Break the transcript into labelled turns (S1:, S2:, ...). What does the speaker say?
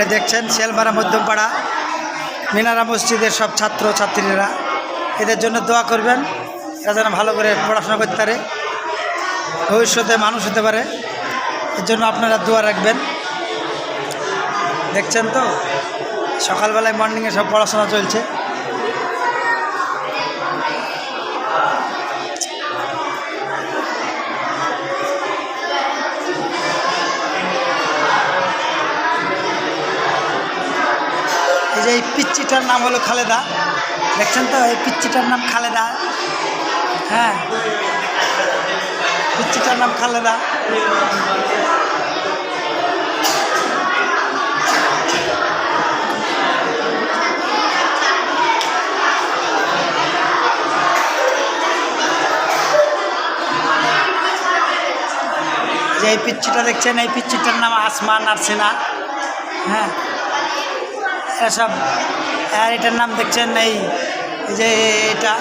S1: আপনারা দেখছেন শিয়ালমারা মধ্যমপাড়া মিনারা মসজিদের সব ছাত্র ছাত্রীরা, এদের জন্য দোয়া করবেন। এরা যেন ভালো করে পড়াশোনা করতে পারে, ভবিষ্যতে মানুষ হতে পারে, এর জন্য আপনারা দোয়া রাখবেন। দেখছেন তো সকালবেলায় মর্নিংয়ে সব পড়াশোনা চলছে। এই যে এই পিচ্চিটার নাম হলো খালেদা, দেখছেন তো এই পিচ্চিটার নাম খালেদা। হ্যাঁ, পিচ্চিটার নাম খালেদা। যে এই পিচ্চিটা দেখছেন, এই পিচ্চিটার নাম আসমা নার্সিনা। হ্যাঁ, এসব, আর এটার নাম দেখছেন এই যে এটা।